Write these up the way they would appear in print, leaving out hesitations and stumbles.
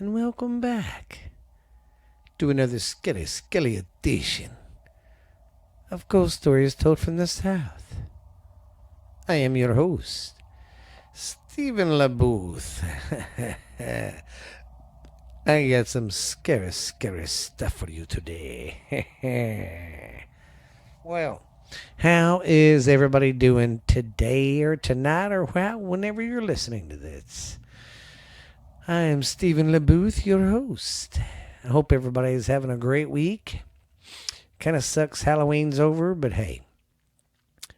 and welcome back to another skelly edition of Ghost Stories Told from the South. I am your host, Stephen LaBooth. I got some scary stuff for you today. Well, how is everybody doing today or tonight or whenever you're listening to this? I am Stephen LaBooth, your host. I hope everybody is having a great week. Kind of sucks Halloween's over, but hey,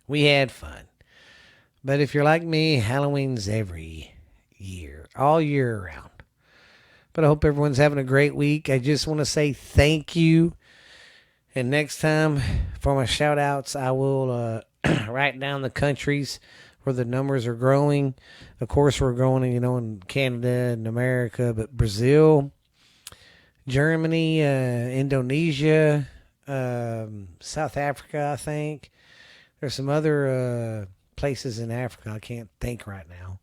we had fun. But if you're like me, Halloween's every year, all year round. But I hope everyone's having a great week. I just want to say thank you. And next time, for my shout-outs, I will write down the countries where the numbers are growing. Of course, we're growing, in Canada and America, but Brazil, Germany, Indonesia, South Africa, I think. There's some other places in Africa I can't think right now.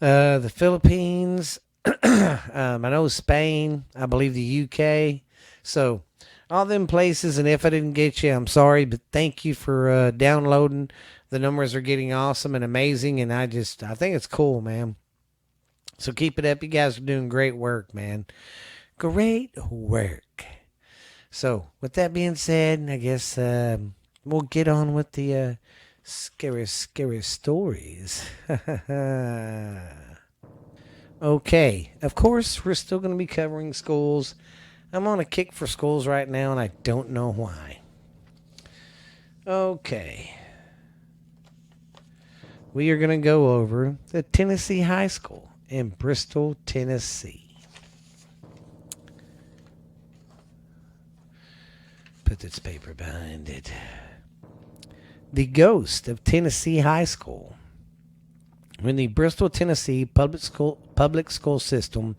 The Philippines, I know Spain, I believe the UK. So all them places, and if I didn't get you, I'm sorry, but thank you for downloading. The numbers are getting awesome and amazing, and I think it's cool, man. So keep it up. You guys are doing great work, man. Great work. So with that being said, I guess we'll get on with the scary stories. Okay, of course, we're still going to be covering schools. I'm on a kick for schools right now, and I don't know why. Okay. We are going to go over the Tennessee High School in Bristol, Tennessee. Put this paper behind it. The ghost of Tennessee High School. When the Bristol, Tennessee public school system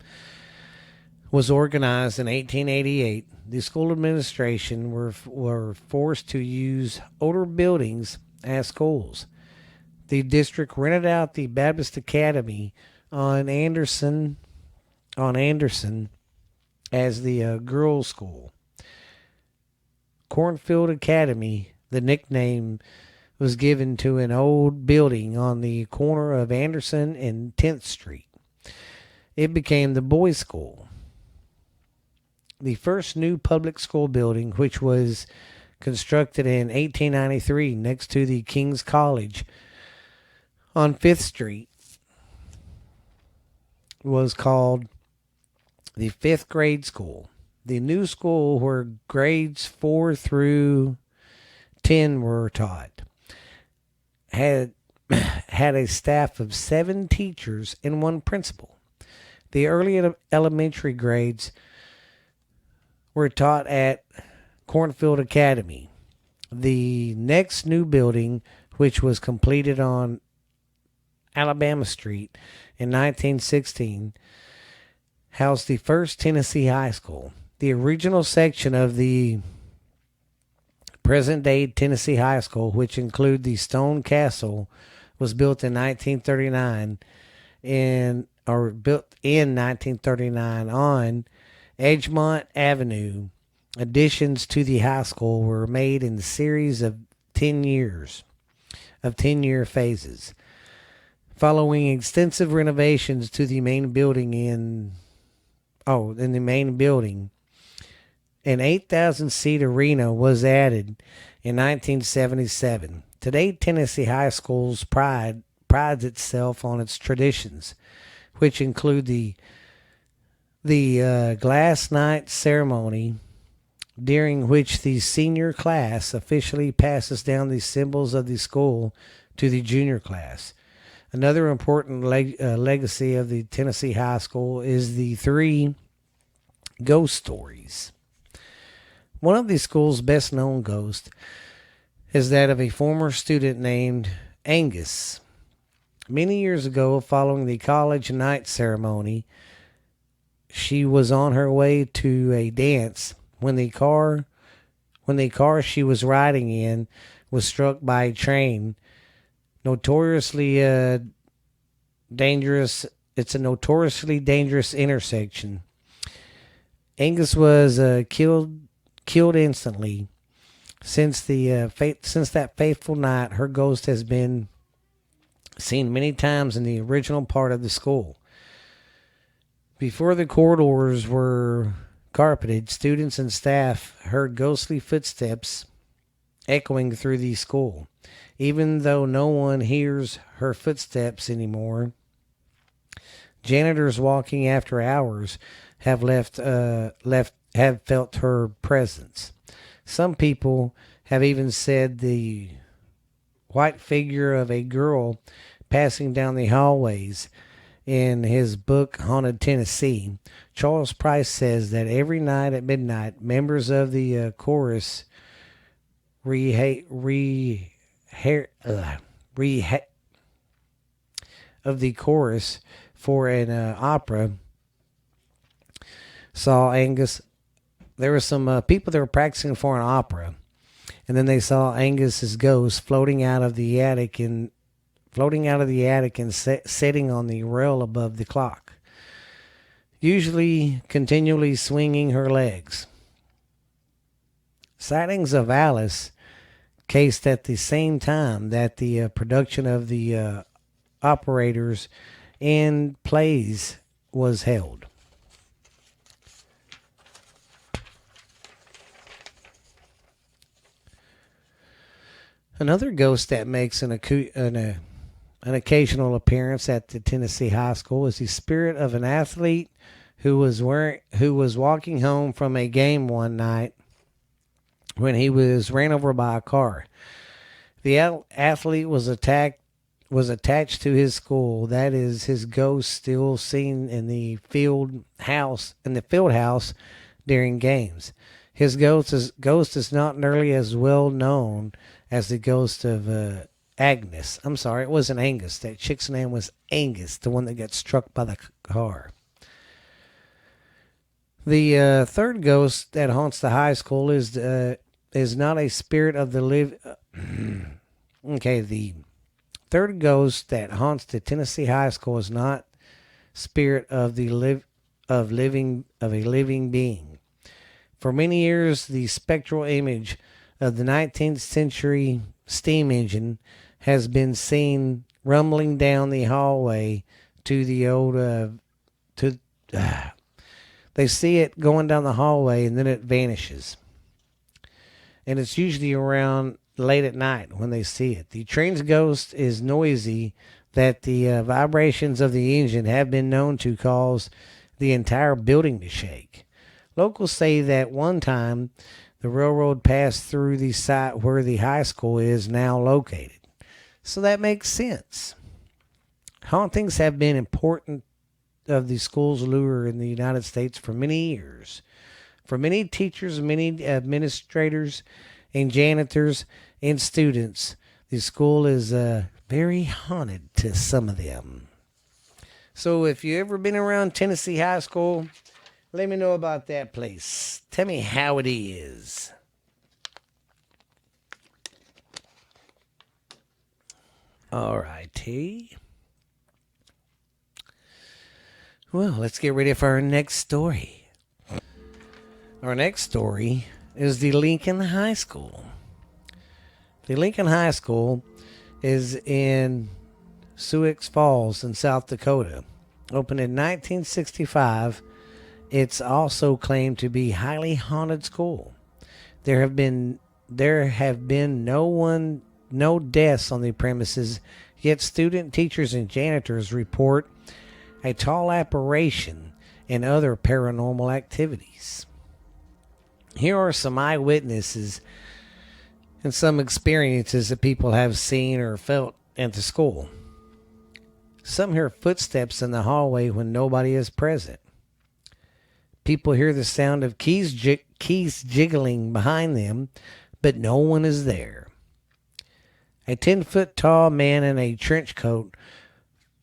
was organized in 1888, the school administration were forced to use older buildings as schools. The district rented out the Baptist Academy on Anderson as the girls' school. Cornfield Academy, the nickname, was given to an old building on the corner of Anderson and 10th Street. It became the boys' school. The first new public school building, which was constructed in 1893 next to the King's College on 5th Street, was called the 5th grade school. The new school, where grades 4 through 10 were taught, had a staff of 7 teachers and 1 principal. The early elementary grades were taught at Cornfield Academy. The next new building, which was completed on Alabama Street in 1916, housed the first Tennessee High School. The original section of the present-day Tennessee High School, which include the Stone Castle, was built in 1939 on Edgemont Avenue. Additions to the high school were made in the series of 10-year phases. Following extensive renovations to the main building in the main building, an 8,000-seat arena was added in 1977. Today, Tennessee High School's prides itself on its traditions, which include the glass night ceremony, during which the senior class officially passes down the symbols of the school to the junior class. Another important legacy of the Tennessee High School is the 3 ghost stories. One of the school's best-known ghosts is that of a former student named Angus. Many years ago, following the college night ceremony, she was on her way to a dance when the car she was riding in was struck by a train. Notoriously dangerous it's a notoriously dangerous intersection. Angus was killed instantly. Since that fateful night, her ghost has been seen many times in the original part of the school. Before the corridors were carpeted, students and staff heard ghostly footsteps echoing through the school. Even though no one hears her footsteps anymore, janitors walking after hours have felt her presence. Some people have even said the white figure of a girl passing down the hallways. In his book Haunted Tennessee, Charles Price says that every night at midnight, members of the chorus reha- re- hair- reha- of the chorus for an opera saw Angus. There were some people that were practicing for an opera, and then they saw Angus's ghost floating out of the attic and sitting on the rail above the clock, usually continually swinging her legs. Sightings of Alice cased at the same time that the production of the operators and plays was held. Another ghost that makes an occasional appearance at the Tennessee High School is the spirit of an athlete who was walking home from a game one night when he was ran over by a car. The athlete was attached to his school. That is, his ghost still seen in the field house during games. His ghost is not nearly as well known as the ghost of Agnes. I'm sorry, it wasn't Angus. That chick's name was Angus, the one that got struck by the car. The third ghost that haunts the high school is not a spirit of the live. Okay, the third ghost that haunts the Tennessee high school is not spirit of the of a living being. For many years, the spectral image of the 19th century steam engine has been seen rumbling down the hallway to the old they see it going down the hallway and then it vanishes. And it's usually around late at night when they see it. The train's ghost is noisy that the vibrations of the engine have been known to cause the entire building to shake. Locals say that one time the railroad passed through the site where the high school is now located. So that makes sense. Hauntings have been important of the school's lure in the United States for many years. For many teachers, many administrators, and janitors and students, the school is very haunted to some of them. So if you ever been around Tennessee High School, let me know about that place. Tell me how it is. All righty. Well, let's get ready for our next story. Our next story is the Lincoln High School. The Lincoln High School is in Sioux Falls in South Dakota. Opened in 1965, it's also claimed to be a highly haunted school. There have been no deaths on the premises, yet student teachers and janitors report a tall apparition and other paranormal activities. Here are some eyewitnesses and some experiences that people have seen or felt at the school. Some hear footsteps in the hallway when nobody is present. People hear the sound of keys jiggling behind them, but no one is there. A 10-foot tall man in a trench coat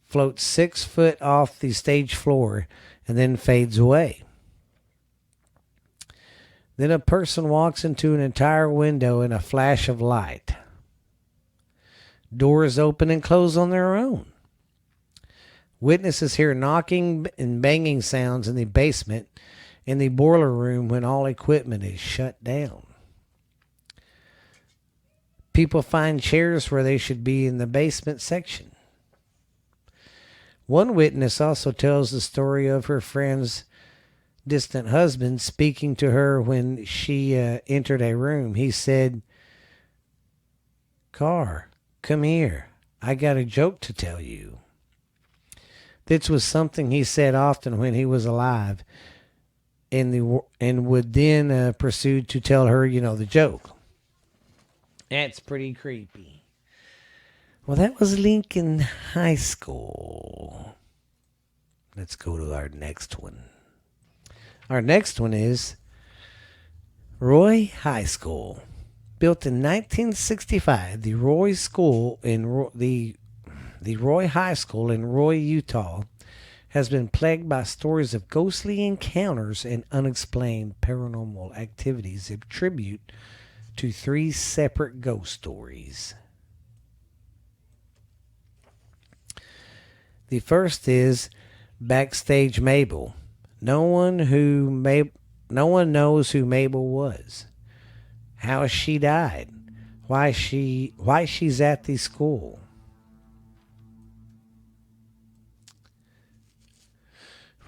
floats 6 foot off the stage floor and then fades away. Then a person walks into an entire window in a flash of light. Doors open and close on their own. Witnesses hear knocking and banging sounds in the basement in the boiler room when all equipment is shut down. People find chairs where they should be in the basement section. One witness also tells the story of her friend's distant husband speaking to her when she entered a room. He said, "Car, come here. I got a joke to tell you." This was something he said often when he was alive, and would then proceed to tell her, the joke. That's pretty creepy. Well, that was Lincoln High School. Let's go to our next one. Our next one is Roy High School. Built in 1965, the Roy High School in Roy, Utah, has been plagued by stories of ghostly encounters and unexplained paranormal activities attributed to 3 separate ghost stories. The first is Backstage Mabel. No one knows who Mabel was, how she died, why she's at the school.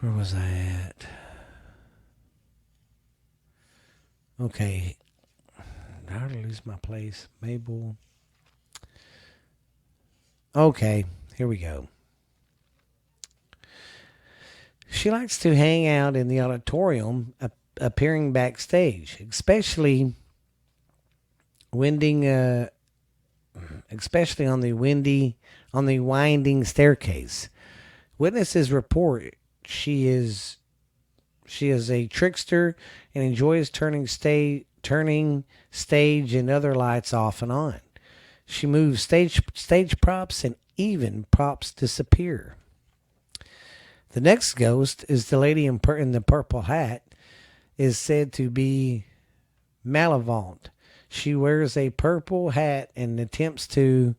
Where was I at? Okay. How did I lose my place? Mabel. Okay, here we go. She likes to hang out in the auditorium, appearing backstage, especially on the winding staircase. Witnesses report she is a trickster and enjoys turning stage and other lights off and on. She moves stage props, and even props disappear. The next ghost is the lady in the purple hat, is said to be malevolent. She wears a purple hat and attempts to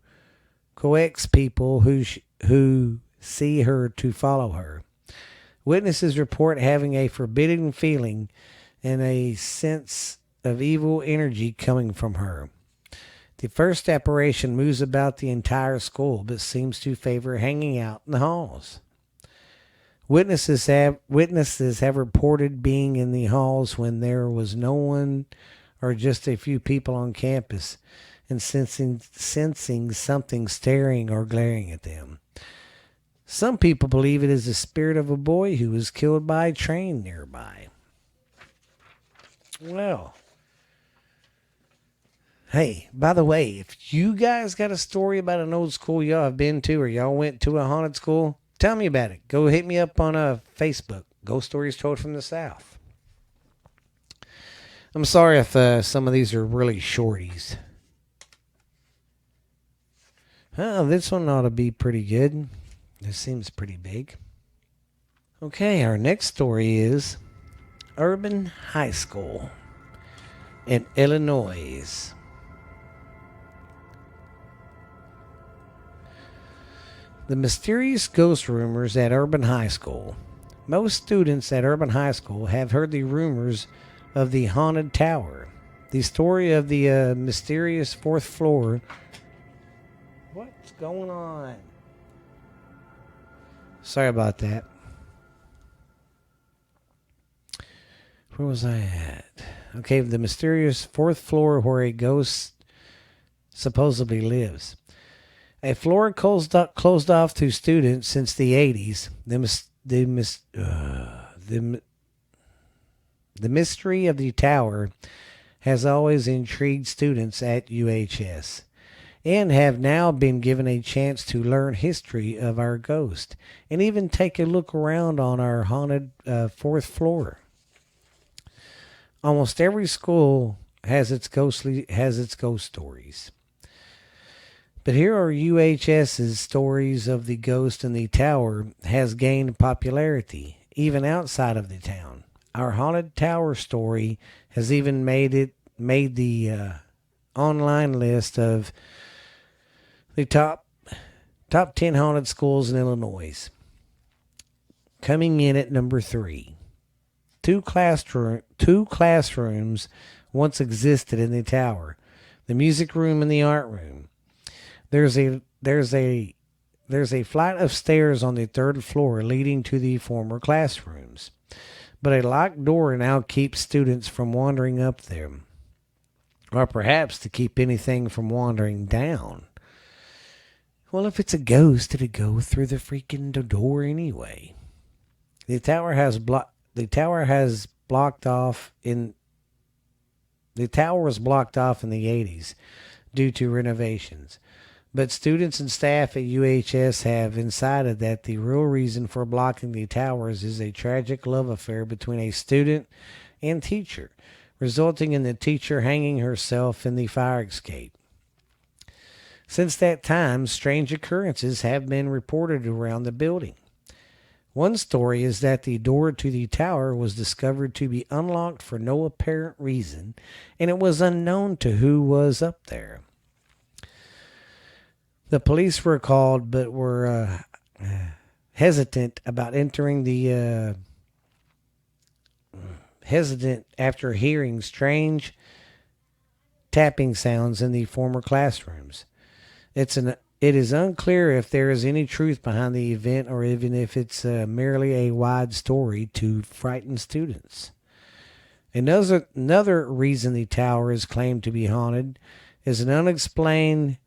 coax people who see her to follow her. Witnesses report having a forbidding feeling and a sense of evil energy coming from her. The first apparition moves about the entire school, but seems to favor hanging out in the halls. Witnesses have reported being in the halls when there was no one or just a few people on campus, and sensing something staring or glaring at them. Some people believe it is the spirit of a boy who was killed by a train nearby. Well, hey, by the way, if you guys got a story about an old school y'all have been to, or y'all went to a haunted school, tell me about it. Go hit me up on Facebook. Ghost Stories Told from the South. I'm sorry if some of these are really shorties. Oh, this one ought to be pretty good. This seems pretty big. Okay, our next story is Urban High School in Illinois. The mysterious ghost rumors at Urban High School. Most students at Urban High School have heard the rumors of the haunted tower. The story of the mysterious 4th floor. What's going on? Sorry about that. Where was I at? Okay, the mysterious 4th floor where a ghost supposedly lives. A floor closed off to students since the 80s. The mystery of the tower has always intrigued students at UHS, and have now been given a chance to learn history of our ghost and even take a look around on our haunted 4th floor. Almost every school has its ghost stories. But here are UHS's stories of the ghost in the tower has gained popularity even outside of the town. Our haunted tower story has even made the online list of the top 10 haunted schools in Illinois. Coming in at number 3. Two classrooms once existed in the tower. The music room and the art room. There's a there's a there's a flight of stairs on the third floor leading to the former classrooms, but a locked door now keeps students from wandering up them, or perhaps to keep anything from wandering down. Well, if it's a ghost, it'd go through the freaking door anyway. The tower has the tower has blocked off in the tower was blocked off in the 80s due to renovations. But students and staff at UHS have incited that the real reason for blocking the towers is a tragic love affair between a student and teacher, resulting in the teacher hanging herself in the fire escape. Since that time, strange occurrences have been reported around the building. One story is that the door to the tower was discovered to be unlocked for no apparent reason, and it was unknown to who was up there. The police were called, but were hesitant about entering the hesitant after hearing strange tapping sounds in the former classrooms. It is unclear if there is any truth behind the event or even if it's merely a wide story to frighten students. Another reason the tower is claimed to be haunted is an unexplained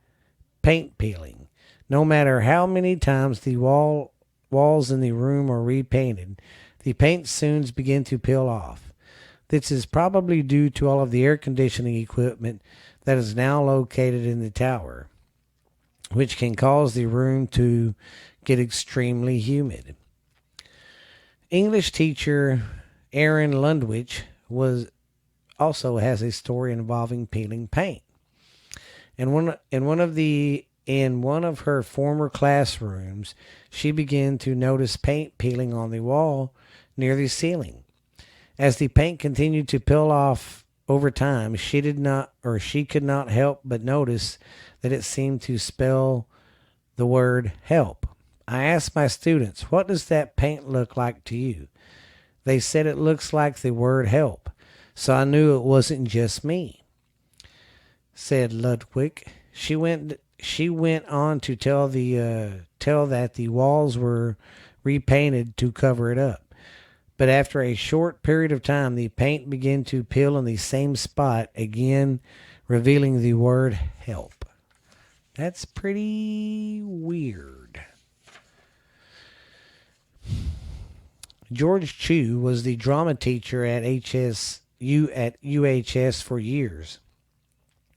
paint peeling. No matter how many times the walls in the room are repainted, the paint soon begin to peel off. This is probably due to all of the air conditioning equipment that is now located in the tower, which can cause the room to get extremely humid. English teacher Erin Lundwich also has a story involving peeling paint. In one of her former classrooms, she began to notice paint peeling on the wall near the ceiling. As the paint continued to peel off over time, she could not help but notice that it seemed to spell the word help. I asked my students, "What does that paint look like to you?" They said it looks like the word help. So I knew it wasn't just me, said Ludwig. She went on to tell that the walls were repainted to cover it up. But after a short period of time, the paint began to peel in the same spot again, revealing the word help. That's pretty weird. George Chu was the drama teacher at UHS for years.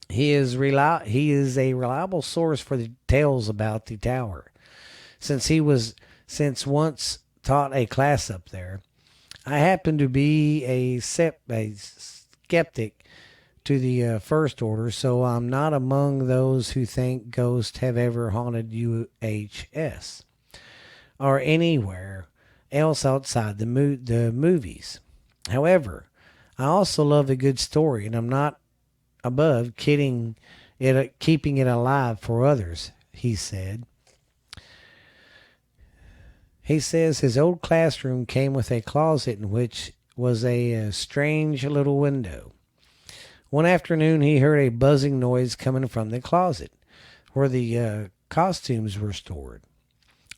He is a reliable source for the tales about the tower, since once taught a class up there. I happen to be a skeptic to the first order, so I'm not among those who think ghosts have ever haunted UHS or anywhere else outside the movies. However, I also love a good story, and I'm not above keeping it alive for others, he said. He says his old classroom came with a closet in which was a strange little window. One afternoon, he heard a buzzing noise coming from the closet where the costumes were stored.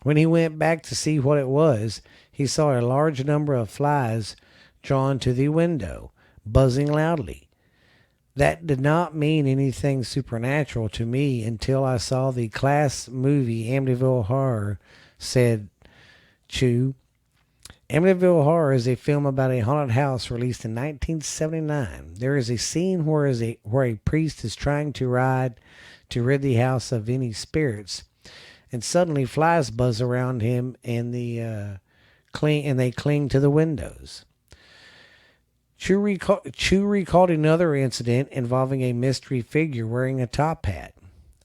When he went back to see what it was, he saw a large number of flies drawn to the window, buzzing loudly. That did not mean anything supernatural to me until I saw the class movie Amityville Horror, said Chu. Amityville Horror is a film about a haunted house released in 1979. There is a scene where a priest is trying to rid the house of any spirits, and suddenly flies buzz around him and they cling to the windows. Chu recalled another incident involving a mystery figure wearing a top hat.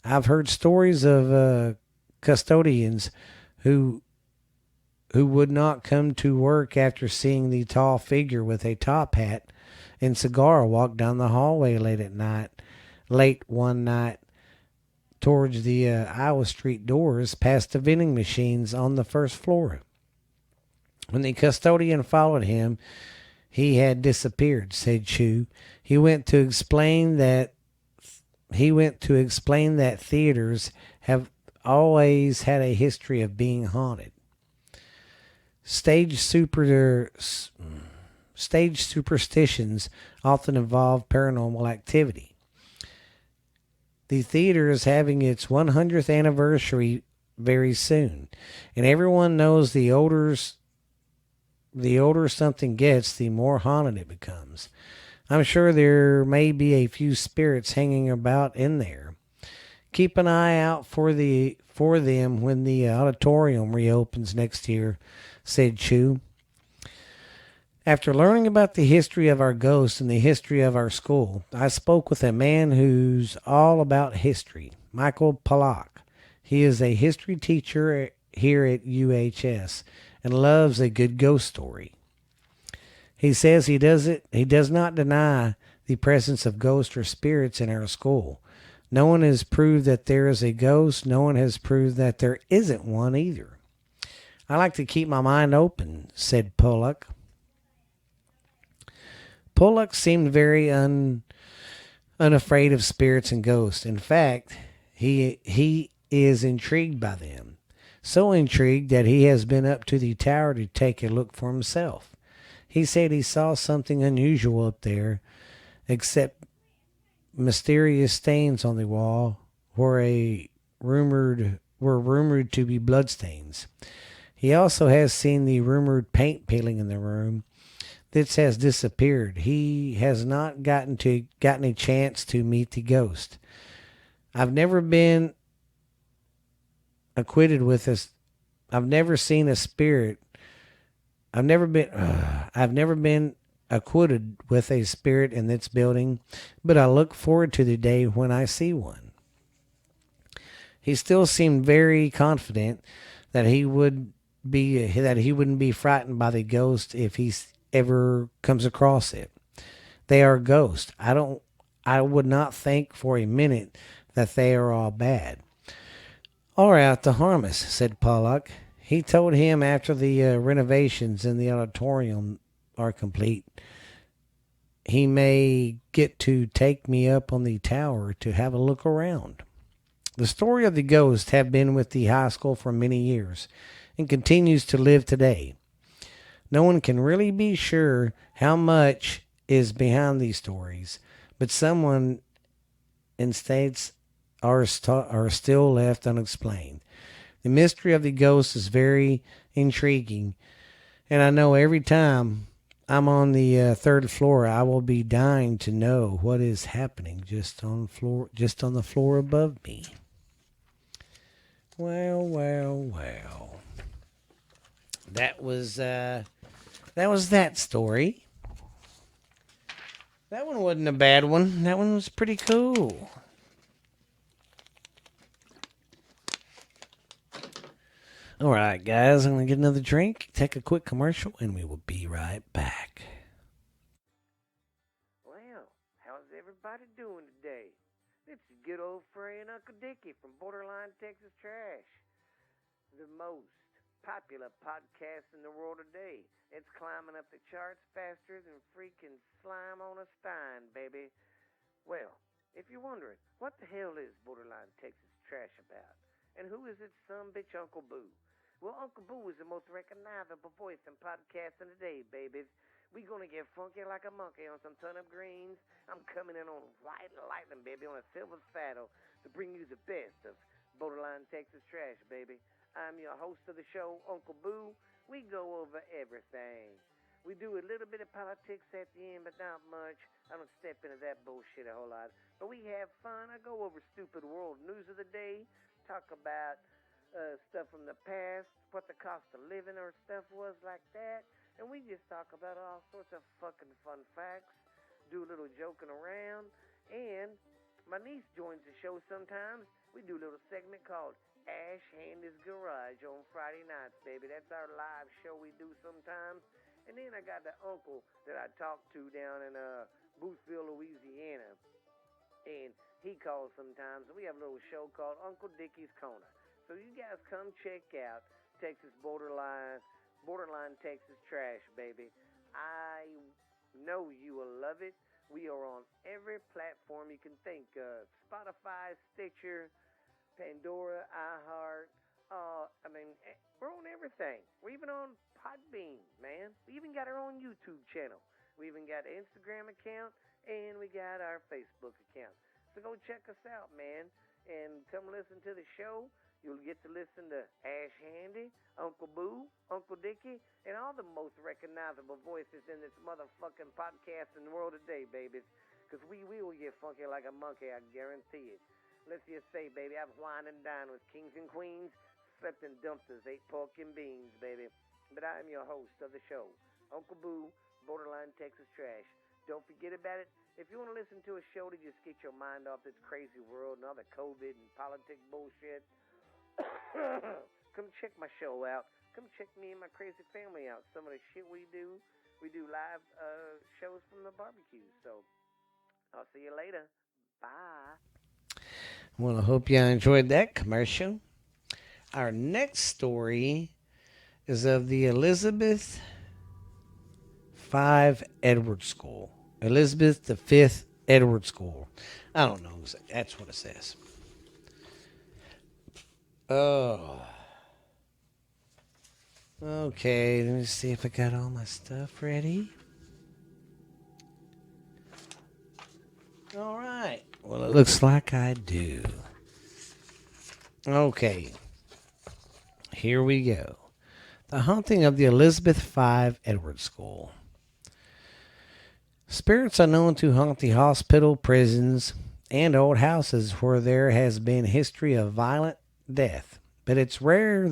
I've heard stories of custodians who would not come to work after seeing the tall figure with a top hat and cigar walk down the hallway late one night towards the Iowa Street doors past the vending machines on the first floor. When the custodian followed him, he had disappeared, said Chu. He went to explain that theaters have always had a history of being haunted. Stage super Stage superstitions often involve paranormal activity. The theater is having its 100th anniversary very soon, and everyone knows the older something gets, the more haunted it becomes. I'm sure there may be a few spirits hanging about in there. Keep an eye out for them when the auditorium reopens next year, said Chu. After learning about the history of our ghosts and the history of our school, I spoke with a man who's all about history, Michael Pollock. He is a history teacher here at UHS and loves a good ghost story. He says he does not deny the presence of ghosts or spirits in our school. No one has proved that there is a ghost. No one has proved that there isn't one either. I like to keep my mind open, said Pollock. Pollock seemed very unafraid of spirits and ghosts. In fact, he is intrigued by them. So intrigued that he has been up to the tower to take a look for himself. He said he saw something unusual up there, except mysterious stains on the wall were rumored to be bloodstains. He also has seen the rumored paint peeling in the room. This has disappeared. He has not gotten a chance to meet the ghost. I've never been acquitted with this. I've never seen a spirit. I've never been acquitted with a spirit in this building, but I look forward to the day when I see one. He still seemed very confident that he wouldn't be frightened by the ghost if he ever comes across it. They are ghosts. I would not think for a minute that they are all bad. All right, to harm us, said Pollock. He told him after the renovations in the auditorium are complete, he may get to take me up on the tower to have a look around. The story of the ghost have been with the high school for many years and continues to live today. No one can really be sure how much is behind these stories, but someone in states are still left unexplained. The mystery of the ghost is very intriguing, and I know every time I'm on the third floor, I will be dying to know what is happening just on the floor above me. Well, well, well. That was that story. That one wasn't a bad one. That one was pretty cool. All right, guys, I'm going to get another drink, take a quick commercial, and we will be right back. Well, how's everybody doing today? It's your good old friend Uncle Dickie from Borderline Texas Trash, the most popular podcast in the world today. It's climbing up the charts faster than freaking slime on a stein, baby. Well, if you're wondering, what the hell is Borderline Texas Trash about? And who is its son bitch Uncle Boo? Well, Uncle Boo is the most recognizable voice in podcasting today, babies. We gonna get funky like a monkey on some turnip greens. I'm coming in on white lightning, baby, on a silver saddle to bring you the best of Borderline Texas Trash, baby. I'm your host of the show, Uncle Boo. We go over everything. We do a little bit of politics at the end, but not much. I don't step into that bullshit a whole lot. But we have fun. I go over stupid world news of the day, talk about stuff from the past, what the cost of living or stuff was like that. And we just talk about all sorts of fucking fun facts, do a little joking around. And my niece joins the show sometimes. We do a little segment called Ash Handy's Garage on Friday nights, baby. That's our live show we do sometimes. And then I got the uncle that I talk to down in Boothville, Louisiana. And he calls sometimes. We have a little show called Uncle Dickie's Corner. So you guys come check out Texas Borderline Borderline Texas trash, baby. I know you will love it. We are on every platform you can think of: Spotify, Stitcher, Pandora, iHeart. We're on everything. We're even on Podbean, man. We even got our own YouTube channel. We even got an Instagram account, and we got our Facebook account. So go check us out, man, and come listen to the show. You'll get to listen to Ash Handy, Uncle Boo, Uncle Dickie, and all the most recognizable voices in this motherfucking podcast in the world today, babies. Because we will get funky like a monkey, I guarantee it. Let's just say, baby, I've wined and dined with kings and queens, slept in dumpsters, ate pork and beans, baby. But I am your host of the show, Uncle Boo, Borderline Texas Trash. Don't forget about it. If you want to listen to a show to just get your mind off this crazy world and all the COVID and politics bullshit, come check my show out. Come check me and my crazy family out. Some of the shit we do live shows from the barbecue. So I'll see you later. Bye. Well, I hope you enjoyed that commercial. Our next story is of the Elizabeth V. Edward School. Elizabeth V. Edward School. I don't know. That's what it says. Oh. Okay, let me see if I got all my stuff ready. All right. Well, it looks like I do. Okay. Here we go. The haunting of the Elizabeth V. Edward School. Spirits are known to haunt the hospital, prisons, and old houses where there has been history of violent death. But it's rare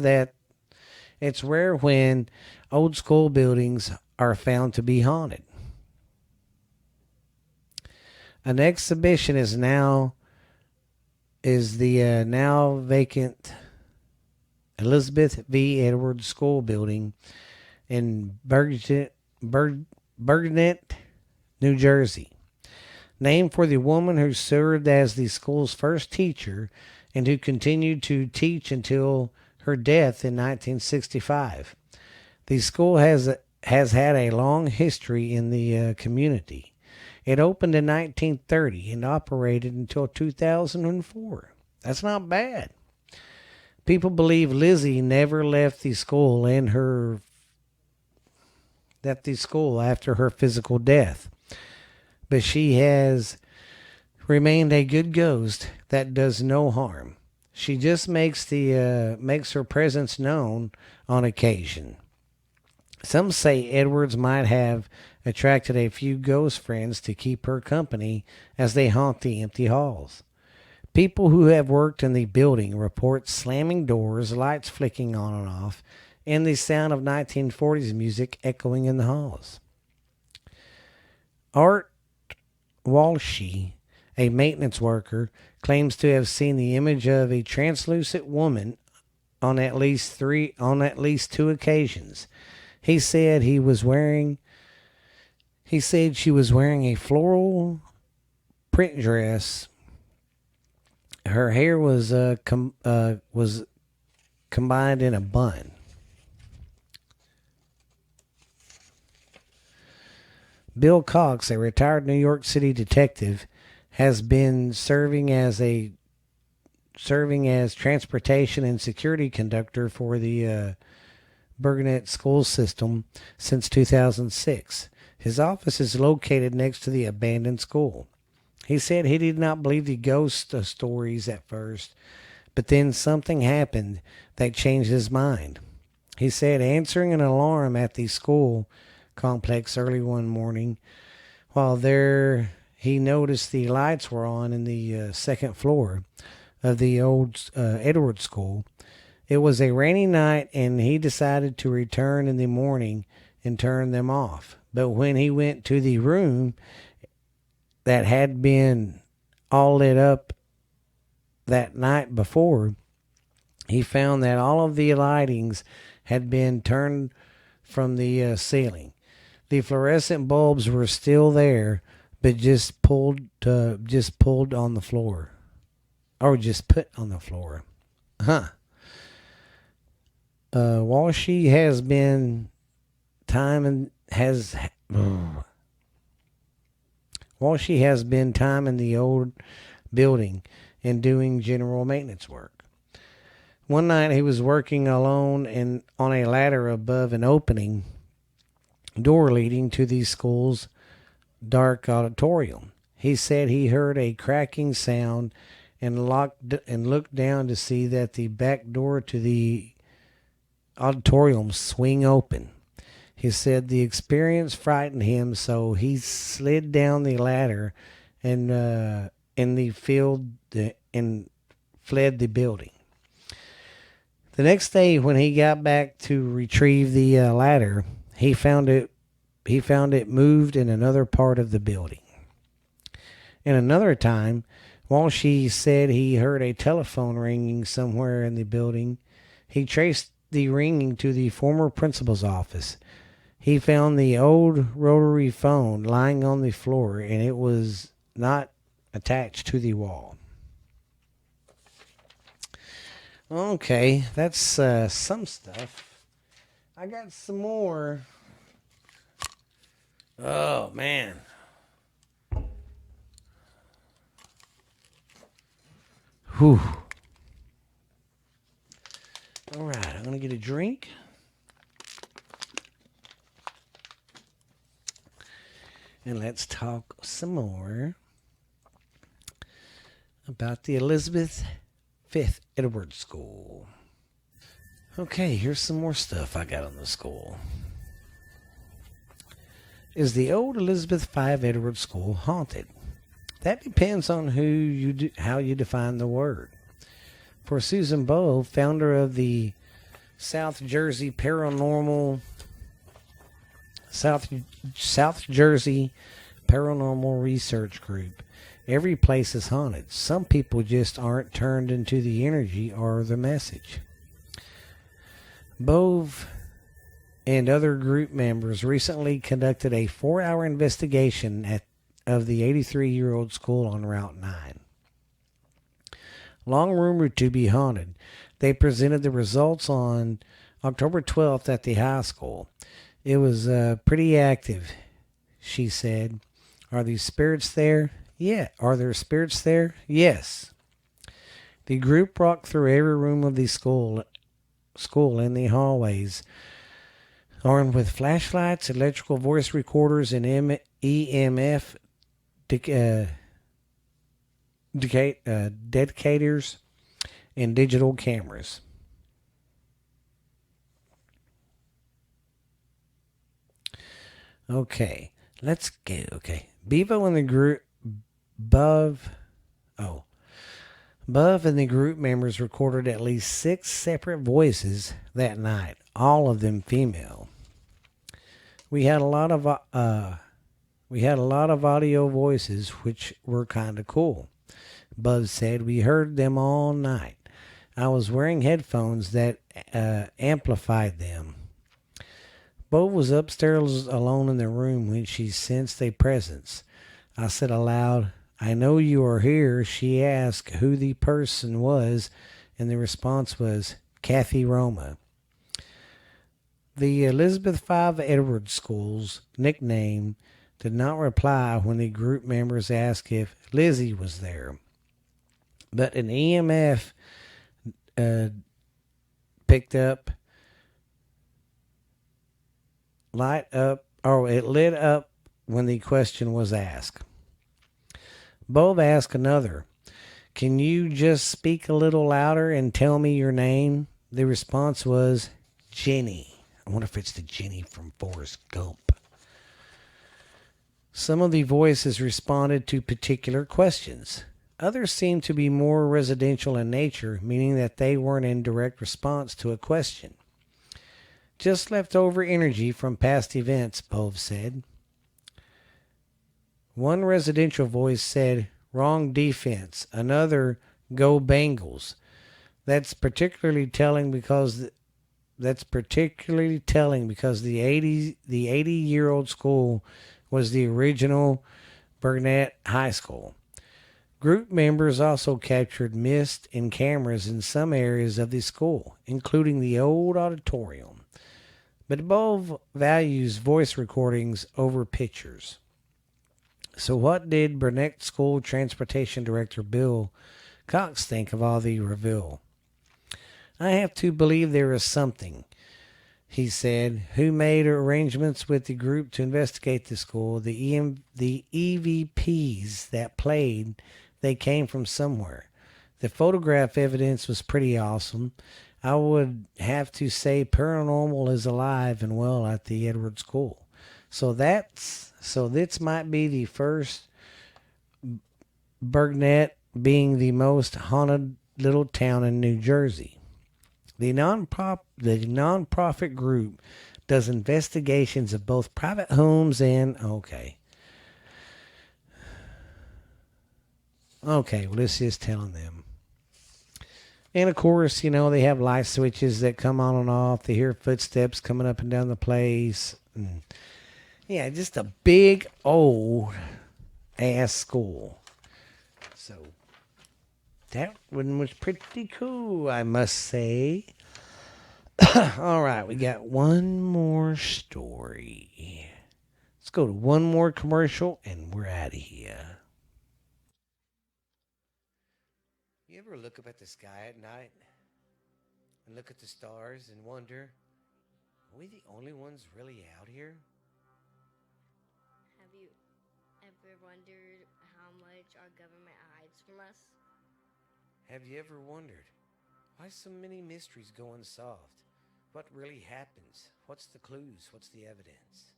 when old school buildings are found to be haunted. An exhibition is the now vacant Elizabeth V. Edwards School building in Burnet, New Jersey, named for the woman who served as the school's first teacher and who continued to teach until her death in 1965. The school has had a long history in the community. It opened in 1930 and operated until 2004. That's not bad. People believe Lizzie never left the school after her physical death, but she has remained a good ghost that does no harm. She just makes her presence known on occasion. Some say Edwards might have attracted a few ghost friends to keep her company as they haunt the empty halls. People who have worked in the building report slamming doors, lights flicking on and off, and the sound of 1940s music echoing in the halls. Art Walshy, a maintenance worker, claims to have seen the image of a translucent woman on at least two occasions. He said she was wearing a floral print dress. Her hair was combined in a bun. Bill Cox, a retired New York City detective, has been serving as transportation and security conductor for the Burnet school system since 2006. His office is located next to the abandoned school. He said he did not believe the ghost stories at first, but then something happened that changed his mind. He said answering an alarm at the school complex early one morning, while there he noticed the lights were on in the second floor of the old Edward School. It was a rainy night, and he decided to return in the morning and turn them off. But when he went to the room that had been all lit up that night before, he found that all of the lightings had been turned from the ceiling. The fluorescent bulbs were still there, but just pulled on the floor, or just put on the floor. While she has been time and has while she has been time in the old building and doing general maintenance work. One night he was working alone and on a ladder above an opening door leading to the school's dark auditorium. He said he heard a cracking sound and looked down to see that the back door to the auditorium swing open. He said the experience frightened him, so he slid down the ladder and in the field and fled the building. The next day, when he got back to retrieve the ladder, he found it moved in another part of the building. And another time, while she said he heard a telephone ringing somewhere in the building, he traced the ringing to the former principal's office. He found the old rotary phone lying on the floor, and it was not attached to the wall. Okay, that's some stuff. I got some more. Oh, man. Whew. All right, I'm going to get a drink. And let's talk some more about the Elizabeth V. Edwards School. Okay, here's some more stuff I got on the school. Is the old Elizabeth V. Edwards School haunted? That depends on how you define the word. For Susan Bowe, founder of the South Jersey Paranormal Research Group, every place is haunted. Some people just aren't turned into the energy or the message. Bove and other group members recently conducted a 4-hour investigation of the 83-year-old school on Route 9. Long rumored to be haunted, they presented the results on October 12th at the high school. It was pretty active, she said. Are these spirits there? Yeah. Are there spirits there? Yes. The group walked through every room of the school in the hallways, armed with flashlights, electrical voice recorders, and EMF detectors and digital cameras. Okay, let's go. Okay, Bevo and the group Bove and the group members recorded at least 6 separate voices that night, all of them female. We had a lot of audio voices, which were kind of cool. Buzz said we heard them all night. I was wearing headphones that amplified them. Bo was upstairs alone in the room when she sensed a presence. I said aloud, I know you are here. She asked who the person was, and the response was, Kathy Roma. The Elizabeth V. Edwards School's nickname did not reply when the group members asked if Lizzie was there. But an EMF it lit up when the question was asked. Bob asked another, can you just speak a little louder and tell me your name? The response was, Jenny. I wonder if it's the Jenny from Forrest Gump. Some of the voices responded to particular questions. Others seemed to be more residential in nature, meaning that they weren't in direct response to a question. Just leftover energy from past events, Bove said. One residential voice said, wrong defense. Another, go Bengals. That's particularly telling because the 80-year-old school was the original Burnett High School. Group members also captured mist and cameras in some areas of the school, including the old auditorium. But both values voice recordings over pictures. So, what did Burnett School Transportation Director Bill Cox think of all the reveal? I have to believe there is something, he said. Who made arrangements with the group to investigate the school? The EVPs that played, they came from somewhere. The photograph evidence was pretty awesome. I would have to say paranormal is alive and well at the Edward School. So this might be the first Burnett being the most haunted little town in New Jersey. The nonprofit group does investigations of both private homes and well, this is telling them. And of course, they have light switches that come on and off. They hear footsteps coming up and down the place. And yeah, just a big old ass school. So that one was pretty cool, I must say. All right, we got one more story. Let's go to one more commercial and we're out of here. You ever look up at the sky at night and look at the stars and wonder, are we the only ones really out here? Have you ever wondered how much our government hides from us? Have you ever wondered why so many mysteries go unsolved? What really happens? What's the clues? What's the evidence?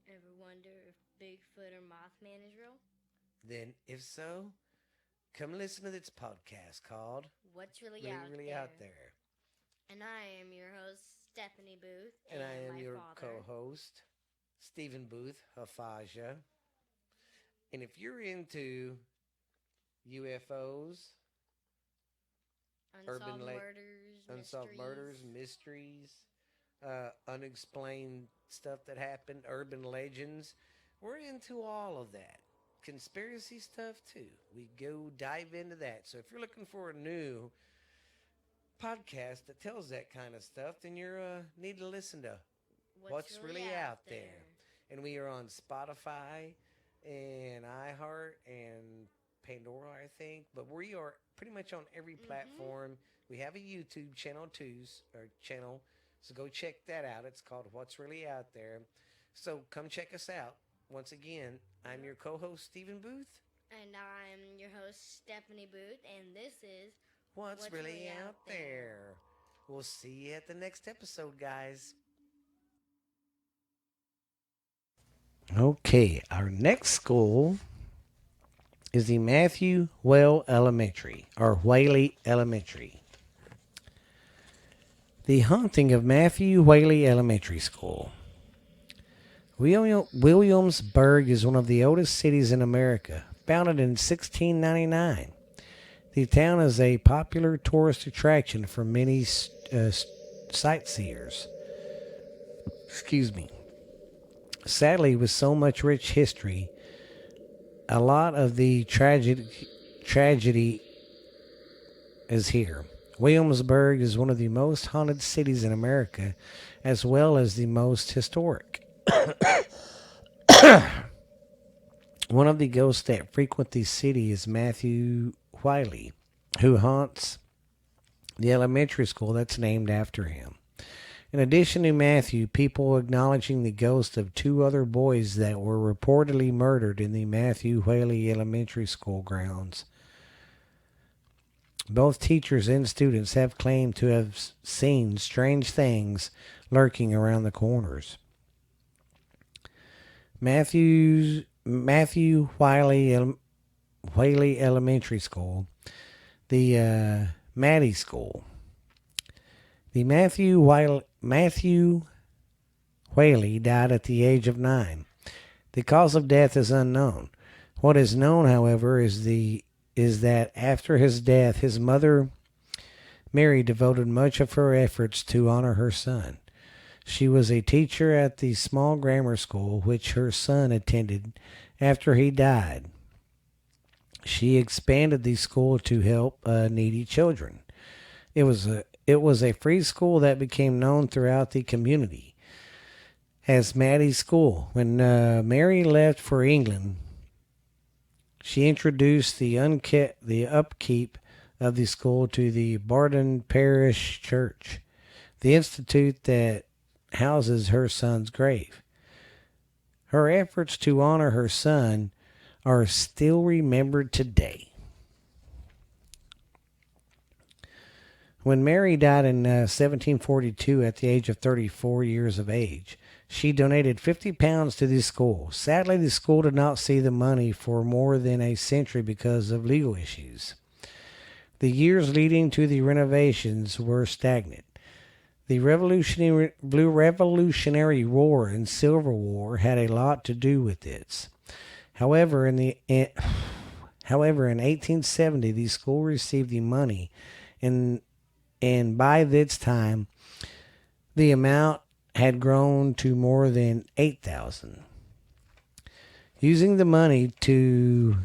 Ever wonder if Bigfoot or Mothman is real? Then, if so, come listen to this podcast called What's Really, really out there. And I am your host, Stephanie Booth. And I am my your father. co-host, Stephen Booth, Hafaja. And if you're into UFOs, unsolved murders, mysteries, unexplained stuff that happened, urban legends, we're into all of that. Conspiracy stuff too. We go dive into that. So if you're looking for a new podcast that tells that kind of stuff, then you need to listen to What's Really Out There. And we are on Spotify and iHeart and Pandora, I think. But we are pretty much on every platform. We have a YouTube channel channel. So go check that out. It's called What's Really Out There. So come check us out. Once again, I'm your co-host, Stephen Booth. And I'm your host, Stephanie Booth. And this is What's Really Out There. We'll see you at the next episode, guys. Okay, our next school is the Matthew Whaley Elementary, or Whaley Elementary. The haunting of Matthew Whaley Elementary School. Williamsburg is one of the oldest cities in America, founded in 1699. The town is a popular tourist attraction for many sightseers. Excuse me. Sadly, with so much rich history, a lot of the tragedy is here. Williamsburg is one of the most haunted cities in America, as well as the most historic. One of the ghosts that frequent the city is Matthew Whaley, who haunts the elementary school that's named after him. In addition to Matthew, people acknowledging the ghost of two other boys that were reportedly murdered in the Matthew Whaley Elementary School grounds. Both teachers and students have claimed to have seen strange things lurking around the corners. Matthew Whaley Elementary School, the Maddie School. The Matthew Whaley died at the age of 9. The cause of death is unknown. What is known, however, is that after his death, his mother, Mary, devoted much of her efforts to honor her son. She was a teacher at the small grammar school which her son attended after he died. She expanded the school to help needy children. It was a free school that became known throughout the community as Maddie's School. When Mary left for England, she introduced the upkeep of the school to the Barton Parish Church, the institute that houses her son's grave. Her efforts to honor her son are still remembered today. When Mary died in 1742 at the age of 34 years of age, she donated £50 to the school. Sadly, the school did not see the money for more than a century because of legal issues. The years leading to the renovations were stagnant. The Revolutionary War and Civil War had a lot to do with this. However, in 1870, the school received the money, and by this time, the amount had grown to more than 8,000. Using the money to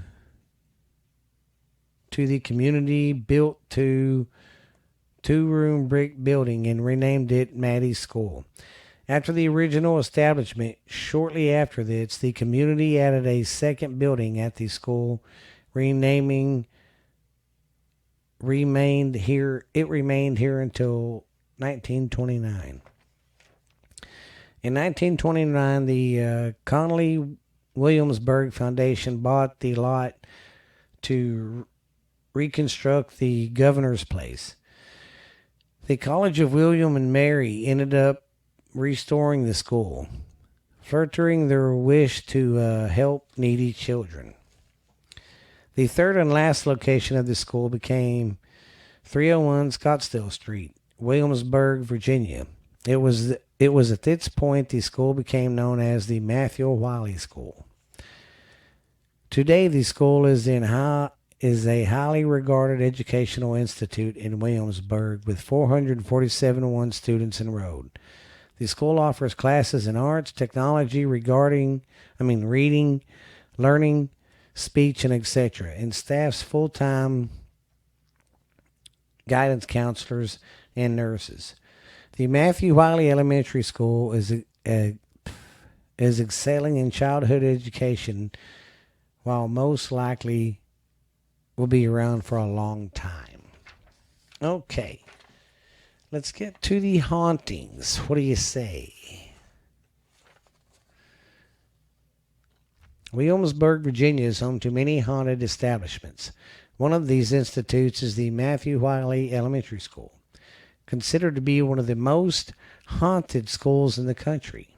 the community built two-room brick building and renamed it Maddie's School. After the original establishment, shortly after this, the community added a second building at the school, renaming remained here. It remained here until 1929. In 1929, the Connolly Williamsburg Foundation bought the lot to reconstruct the governor's place. The College of William and Mary ended up restoring the school, furthering their wish to help needy children. The third and last location of the school became 301 Scottsdale Street, Williamsburg, Virginia. It was at this point the school became known as the Matthew Whaley School. Today, the school is a highly regarded educational institute in Williamsburg with 447 students enrolled. The school offers classes in arts, technology, reading, learning, speech, and etc., and staffs full-time guidance counselors and nurses. The Matthew Whaley Elementary School is excelling in childhood education, while most likely will be around for a long time. Okay, let's get to the hauntings. What do you say? Williamsburg, Virginia is home to many haunted establishments. One of these institutes is the Matthew Whaley Elementary School, considered to be one of the most haunted schools in the country.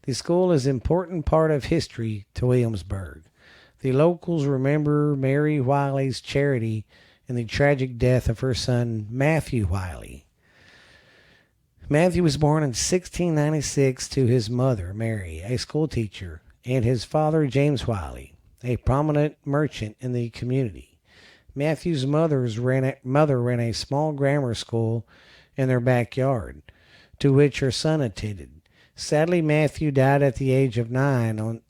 The school is an important part of history to Williamsburg. The locals remember Mary Whaley's charity and the tragic death of her son, Matthew Whaley. Matthew was born in 1696 to his mother, Mary, a schoolteacher, and his father, James Whaley, a prominent merchant in the community. Matthew's mother ran a small grammar school in their backyard, to which her son attended. Sadly, Matthew died at the age of 9 on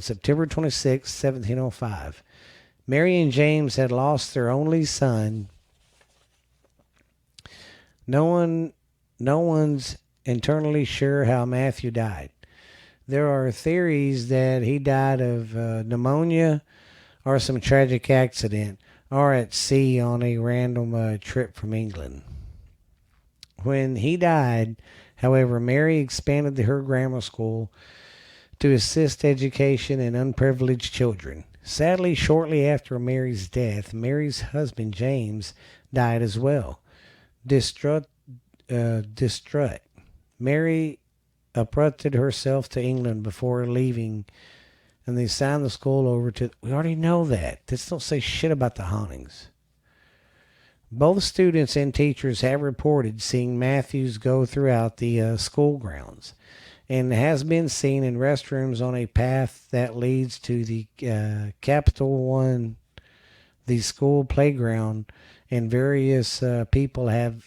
September 26, 1705. Mary and James had lost their only son. No one's entirely sure how Matthew died. There are theories that he died of pneumonia or some tragic accident or at sea on a random trip from England. When he died, however, Mary expanded her grammar school to assist education in unprivileged children. Sadly, shortly after Mary's death, Mary's husband James died as well. Distraught, Mary uprooted herself to England before leaving, and they signed the school over to... We already know that. This don't say shit about the hauntings. Both students and teachers have reported seeing Matthews go throughout the school grounds, and has been seen in restrooms on a path that leads to the Capital One, the school playground, and various people have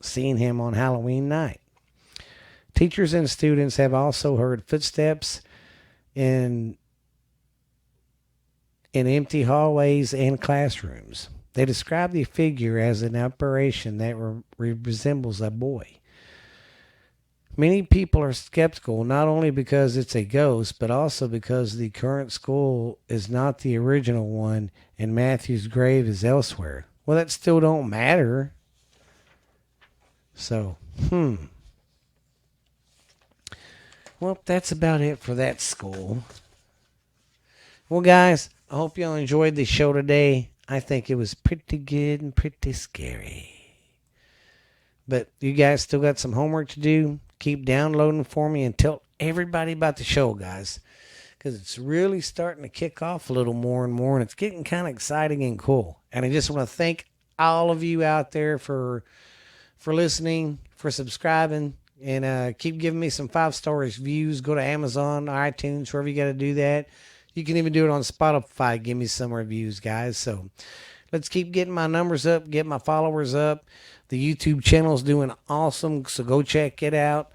seen him on Halloween night. Teachers and students have also heard footsteps in in empty hallways and classrooms. They describe the figure as an apparition that resembles a boy. Many people are skeptical not only because it's a ghost, but also because the current school is not the original one and Matthew's grave is elsewhere. Well, that still don't matter. So, Well, that's about it for that school. Well, guys, I hope y'all enjoyed the show today. I think it was pretty good and pretty scary. But you guys still got some homework to do. Keep downloading for me and tell everybody about the show, guys. Because it's really starting to kick off a little more and more. And it's getting kind of exciting and cool. And I just want to thank all of you out there for listening, for subscribing. And keep giving me some 5-star reviews. Go to Amazon, iTunes, wherever you got to do that. You can even do it on Spotify. Give me some reviews, guys. So let's keep getting my numbers up, get my followers up. The YouTube channel is doing awesome, so go check it out.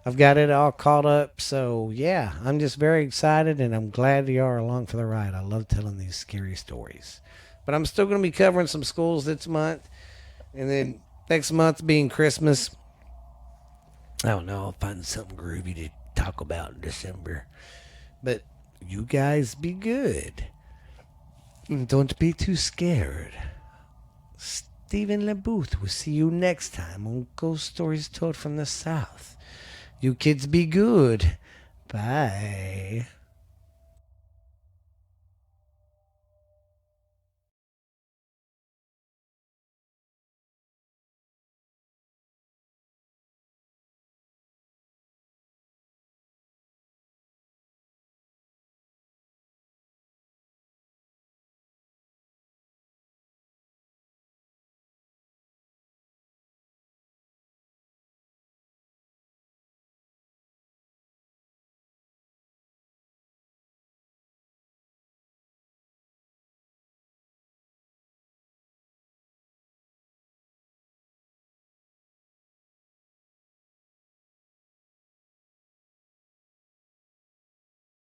I've got it all caught up. So, yeah, I'm just very excited, and I'm glad you are along for the ride. I love telling these scary stories. But I'm still going to be covering some schools this month. And then next month being Christmas, I don't know. I'll find something groovy to talk about in December. But you guys be good. And don't be too scared. Stephen LeBooth will see you next time on Ghost Stories Told from the South. You kids be good. Bye.